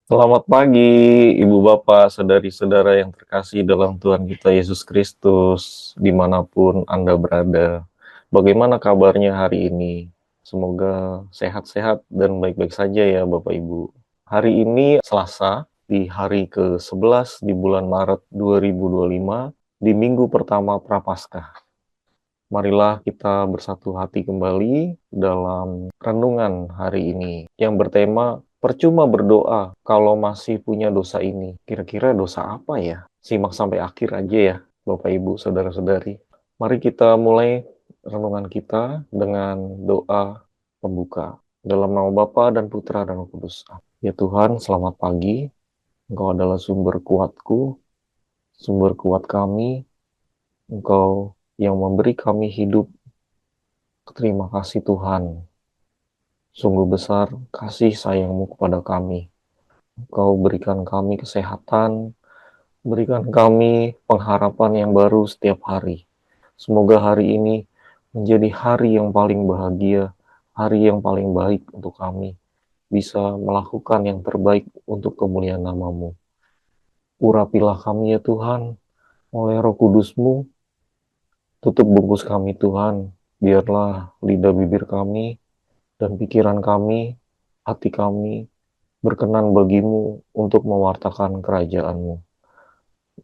Selamat pagi, Ibu Bapak, saudari-saudara yang terkasih dalam Tuhan kita Yesus Kristus, dimanapun Anda berada. Bagaimana kabarnya hari ini? Semoga sehat-sehat dan baik-baik saja ya Bapak Ibu. Hari ini Selasa, di hari ke-11 di bulan Maret 2025, di minggu pertama Prapaskah. Marilah kita bersatu hati kembali dalam renungan hari ini yang bertema percuma berdoa kalau masih punya dosa ini. Kira-kira dosa apa ya? Simak sampai akhir aja ya, Bapak Ibu, Saudara-saudari. Mari kita mulai renungan kita dengan doa pembuka. Dalam nama Bapa dan Putra dan Roh Kudus. Ya Tuhan, selamat pagi. Engkau adalah sumber kuatku, sumber kuat kami. Engkau yang memberi kami hidup. Terima kasih Tuhan, sungguh besar kasih sayang-Mu kepada kami. Engkau berikan kami kesehatan, berikan kami pengharapan yang baru setiap hari. Semoga hari ini menjadi hari yang paling bahagia, hari yang paling baik untuk kami, bisa melakukan yang terbaik untuk kemuliaan nama-Mu. Urapilah kami ya Tuhan, oleh Roh Kudus-Mu, tutup bungkus kami Tuhan, biarlah lidah bibir kami dan pikiran kami, hati kami, berkenan bagimu untuk mewartakan kerajaan-Mu.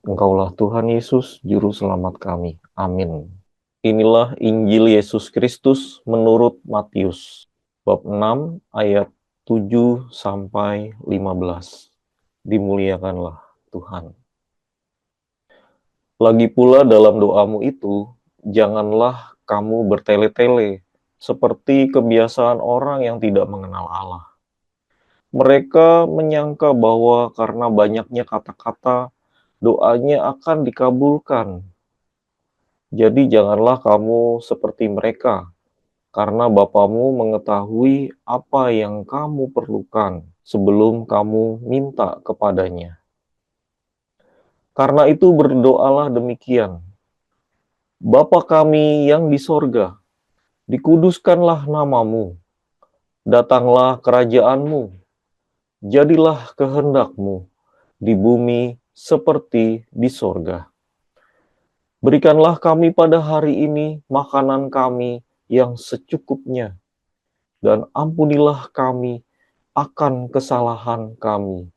Engkaulah Tuhan Yesus, Juru Selamat kami. Amin. Inilah Injil Yesus Kristus menurut Matius, bab 6 ayat 7-15. Dimuliakanlah Tuhan. Lagi pula dalam doamu itu, janganlah kamu bertele-tele, seperti kebiasaan orang yang tidak mengenal Allah. Mereka menyangka bahwa karena banyaknya kata-kata, doanya akan dikabulkan. Jadi janganlah kamu seperti mereka, karena Bapamu mengetahui apa yang kamu perlukan sebelum kamu minta kepadanya. Karena itu berdoalah demikian, Bapa kami yang di sorga, dikuduskanlah namamu, datanglah kerajaanmu, jadilah kehendakmu di bumi seperti di sorga. Berikanlah kami pada hari ini makanan kami yang secukupnya, dan ampunilah kami akan kesalahan kami,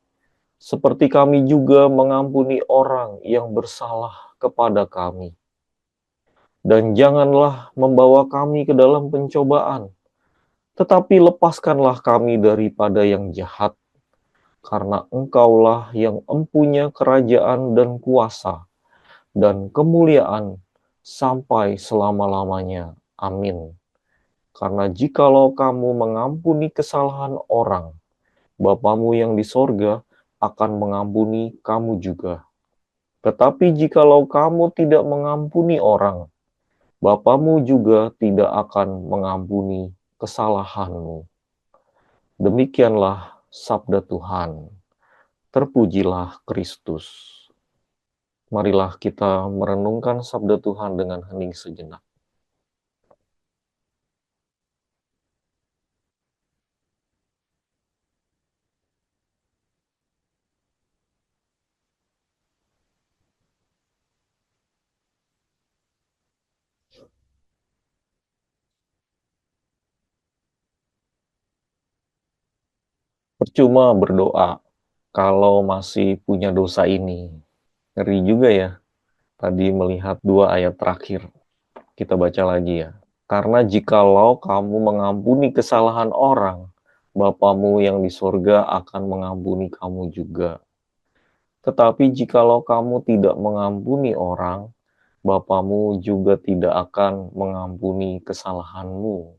seperti kami juga mengampuni orang yang bersalah kepada kami. Dan janganlah membawa kami ke dalam pencobaan, tetapi lepaskanlah kami daripada yang jahat, karena Engkaulah yang empunya kerajaan dan kuasa, dan kemuliaan sampai selama-lamanya. Amin. Karena jikalau kamu mengampuni kesalahan orang, Bapamu yang di sorga akan mengampuni kamu juga. Tetapi jikalau kamu tidak mengampuni orang, Bapamu juga tidak akan mengampuni kesalahanmu. Demikianlah sabda Tuhan. Terpujilah Kristus. Marilah kita merenungkan sabda Tuhan dengan hening sejenak. Percuma berdoa kalau masih punya dosa ini. Ngeri juga ya, tadi melihat dua ayat terakhir. Kita baca lagi ya. Karena jikalau kamu mengampuni kesalahan orang, Bapamu yang di sorga akan mengampuni kamu juga. Tetapi jikalau kamu tidak mengampuni orang, Bapamu juga tidak akan mengampuni kesalahanmu.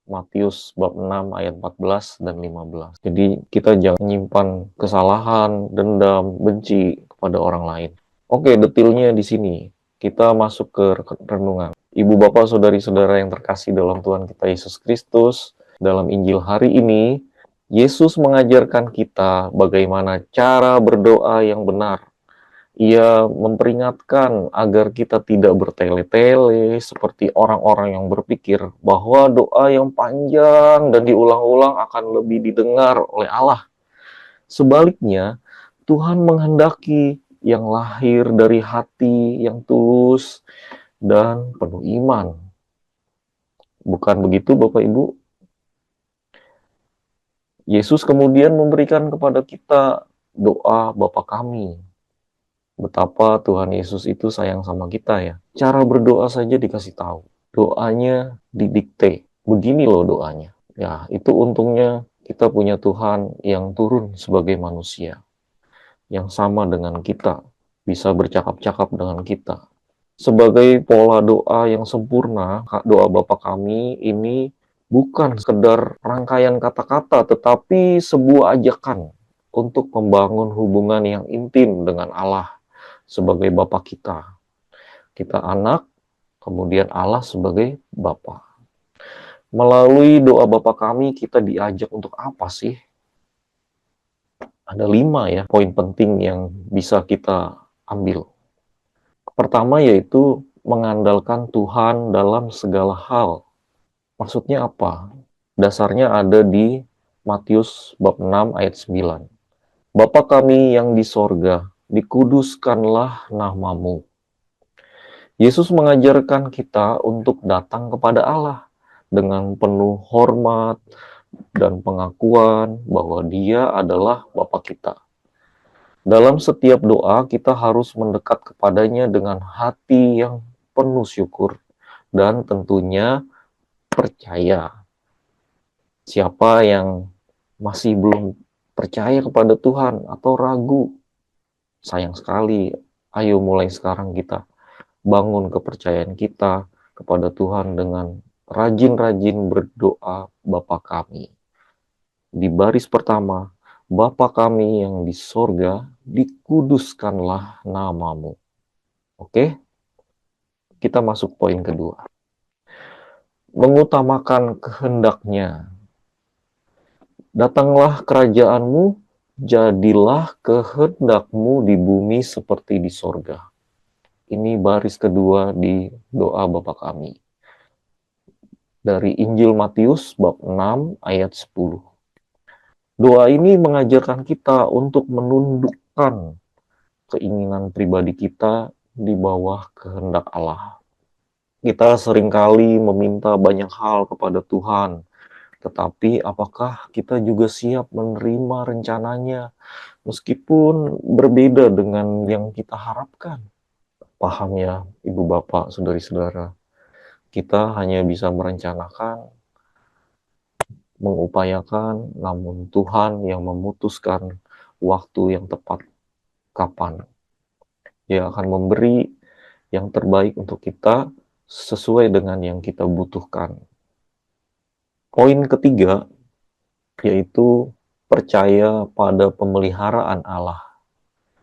Matius bab 6 ayat 14 dan 15. Jadi kita jangan menyimpan kesalahan, dendam, benci kepada orang lain. Oke, detailnya di sini. Kita masuk ke renungan. Ibu bapak saudari-saudara yang terkasih dalam Tuhan kita Yesus Kristus, dalam Injil hari ini, Yesus mengajarkan kita bagaimana cara berdoa yang benar. Ia memperingatkan agar kita tidak bertele-tele seperti orang-orang yang berpikir bahwa doa yang panjang dan diulang-ulang akan lebih didengar oleh Allah. Sebaliknya, Tuhan menghendaki yang lahir dari hati yang tulus dan penuh iman. Bukan begitu, Bapak Ibu? Yesus kemudian memberikan kepada kita doa Bapa kami. Betapa Tuhan Yesus itu sayang sama kita ya. Cara berdoa saja dikasih tahu. Doanya didikte. Begini loh doanya. Ya, itu untungnya kita punya Tuhan yang turun sebagai manusia. Yang sama dengan kita. Bisa bercakap-cakap dengan kita. Sebagai pola doa yang sempurna, doa Bapa kami ini bukan sekedar rangkaian kata-kata, tetapi sebuah ajakan untuk membangun hubungan yang intim dengan Allah sebagai Bapa kita. Kita anak, kemudian Allah sebagai Bapa. Melalui doa Bapa kami, kita diajak untuk apa sih? Ada 5 ya poin penting yang bisa kita ambil. Pertama yaitu mengandalkan Tuhan dalam segala hal. Maksudnya apa? Dasarnya ada di Matius bab 6 ayat 9. Bapa kami yang di sorga, dikuduskanlah namamu. Yesus mengajarkan kita untuk datang kepada Allah dengan penuh hormat dan pengakuan bahwa Dia adalah Bapa kita. Dalam setiap doa, kita harus mendekat kepadanya dengan hati yang penuh syukur dan tentunya percaya. Siapa yang masih belum percaya kepada Tuhan atau ragu, sayang sekali. Ayo mulai sekarang kita bangun kepercayaan kita kepada Tuhan dengan rajin-rajin berdoa Bapa kami. Di baris pertama, Bapa kami yang di sorga, dikuduskanlah namamu. Oke, kita masuk poin kedua. Mengutamakan kehendaknya. Datanglah kerajaanmu, jadilah kehendakmu di bumi seperti di sorga. Ini baris kedua di doa Bapa kami. Dari Injil Matius bab 6 ayat 10. Doa ini mengajarkan kita untuk menundukkan keinginan pribadi kita di bawah kehendak Allah. Kita seringkali meminta banyak hal kepada Tuhan, tetapi apakah kita juga siap menerima rencananya meskipun berbeda dengan yang kita harapkan? Paham ya, Ibu Bapak, Saudari-saudara. Kita hanya bisa merencanakan, mengupayakan, namun Tuhan yang memutuskan waktu yang tepat kapan. Dia akan memberi yang terbaik untuk kita sesuai dengan yang kita butuhkan. Poin ketiga, yaitu percaya pada pemeliharaan Allah.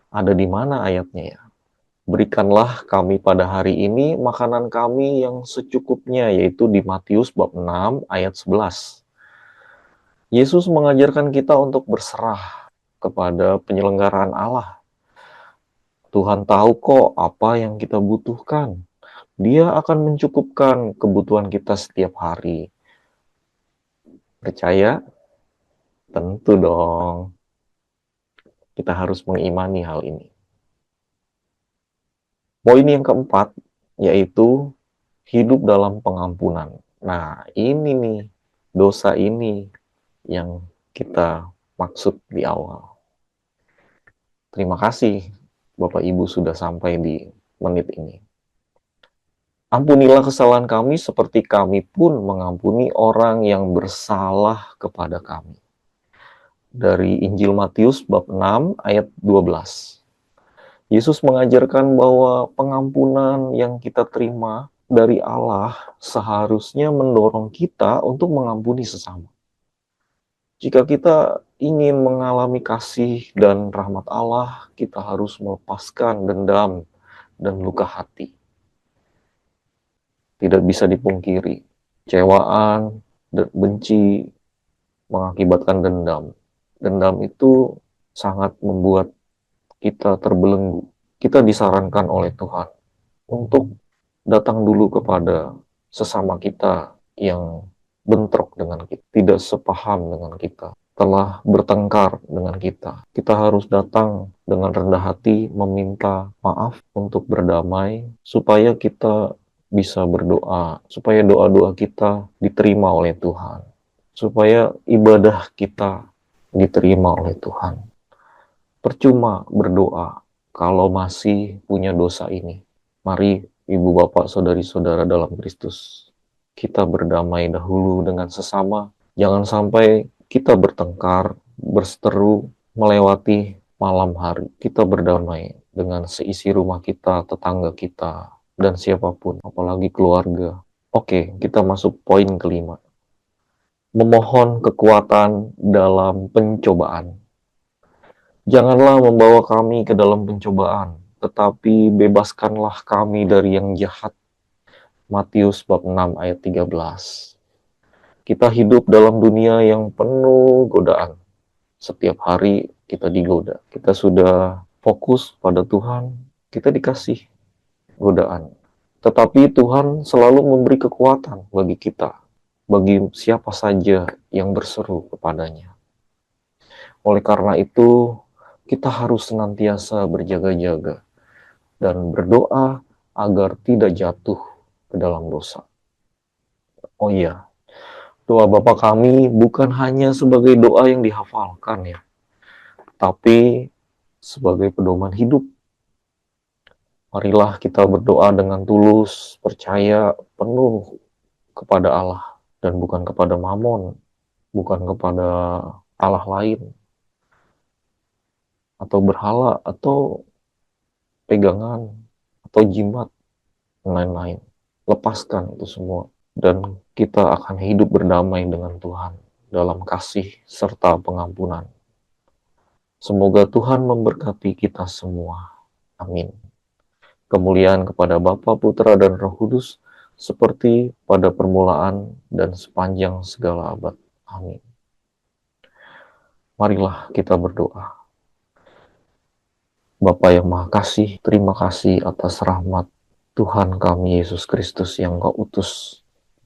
Ada di mana ayatnya ya? Berikanlah kami pada hari ini makanan kami yang secukupnya, yaitu di Matius bab 6 ayat 11. Yesus mengajarkan kita untuk berserah kepada penyelenggaraan Allah. Tuhan tahu kok apa yang kita butuhkan. Dia akan mencukupkan kebutuhan kita setiap hari. Percaya? Tentu dong. Kita harus mengimani hal ini. Poin yang keempat, yaitu hidup dalam pengampunan. Nah, ini nih, dosa ini yang kita maksud di awal. Terima kasih, Bapak Ibu sudah sampai di menit ini. Ampunilah kesalahan kami seperti kami pun mengampuni orang yang bersalah kepada kami. Dari Injil Matius bab 6 ayat 12. Yesus mengajarkan bahwa pengampunan yang kita terima dari Allah seharusnya mendorong kita untuk mengampuni sesama. Jika kita ingin mengalami kasih dan rahmat Allah, kita harus melepaskan dendam dan luka hati. Tidak bisa dipungkiri, kecewaan dan benci mengakibatkan dendam. Dendam itu sangat membuat kita terbelenggu. Kita disarankan oleh Tuhan untuk datang dulu kepada sesama kita yang bentrok dengan kita, tidak sepaham dengan kita. telah bertengkar dengan kita. Kita harus datang dengan rendah hati meminta maaf untuk berdamai supaya kita bisa berdoa, supaya doa-doa kita diterima oleh Tuhan, supaya ibadah kita diterima oleh Tuhan. Percuma berdoa kalau masih punya dosa ini. Mari ibu bapak saudari-saudara dalam Kristus, kita berdamai dahulu dengan sesama. Jangan sampai kita bertengkar, berseteru, melewati malam hari. Kita berdamai dengan seisi rumah kita, tetangga kita, dan siapapun, apalagi keluarga. Oke, kita masuk poin kelima. Memohon kekuatan dalam pencobaan. Janganlah membawa kami ke dalam pencobaan, tetapi bebaskanlah kami dari yang jahat. Matius bab 6 ayat 13. Kita hidup dalam dunia yang penuh godaan. Setiap hari kita digoda. Kita sudah fokus pada Tuhan, kita dikasih godaan. Tetapi Tuhan selalu memberi kekuatan bagi kita, bagi siapa saja yang berseru kepadanya. Oleh karena itu, kita harus senantiasa berjaga-jaga dan berdoa agar tidak jatuh ke dalam dosa. Oh iya, doa Bapa kami bukan hanya sebagai doa yang dihafalkan ya, tapi sebagai pedoman hidup. Marilah kita berdoa dengan tulus, percaya penuh kepada Allah dan bukan kepada Mamon, bukan kepada Allah lain, atau berhala, atau pegangan, atau jimat, dan lain-lain. Lepaskan itu semua. Dan kita akan hidup berdamai dengan Tuhan dalam kasih serta pengampunan. Semoga Tuhan memberkati kita semua. Amin. Kemuliaan kepada Bapa, Putra, dan Roh Kudus, seperti pada permulaan dan sepanjang segala abad. Amin. Marilah kita berdoa. Bapa yang Maha Kasih, terima kasih atas rahmat Tuhan kami Yesus Kristus yang Kau utus.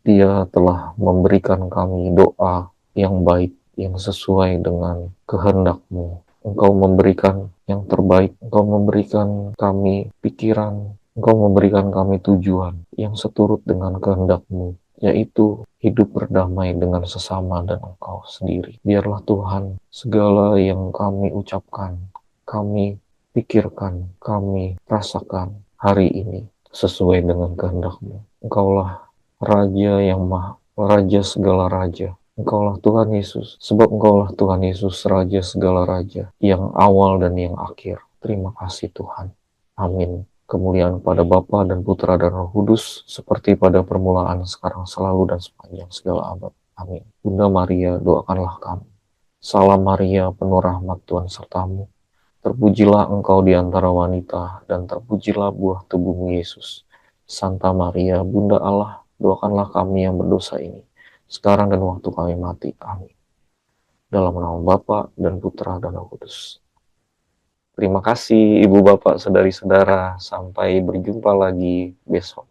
Dia telah memberikan kami doa yang baik, yang sesuai dengan kehendak-Mu. Engkau memberikan yang terbaik, Engkau memberikan kami pikiran, Engkau memberikan kami tujuan yang seturut dengan kehendak-Mu, yaitu hidup berdamai dengan sesama dan Engkau sendiri. Biarlah Tuhan, segala yang kami ucapkan, kami pikirkan, kami rasakan hari ini sesuai dengan kehendak-Mu. Engkaulah Raja yang Raja segala raja. Engkaulah Tuhan Yesus, sebab Engkaulah Tuhan Yesus, Raja segala raja, yang awal dan yang akhir. Terima kasih Tuhan. Amin. Kemuliaan pada Bapa dan Putra dan Roh Kudus, seperti pada permulaan, sekarang, selalu, dan sepanjang segala abad. Amin. Bunda Maria, doakanlah kami. Salam Maria, penuh rahmat Tuhan sertamu. Terpujilah engkau di antara wanita, dan terpujilah buah tubuhmu Yesus. Santa Maria, Bunda Allah, doakanlah kami yang berdosa ini, sekarang dan waktu kami mati. Amin. Dalam nama Bapa dan Putra dan Roh Kudus. Terima kasih Ibu Bapak, Saudari-saudara. Sampai berjumpa lagi besok.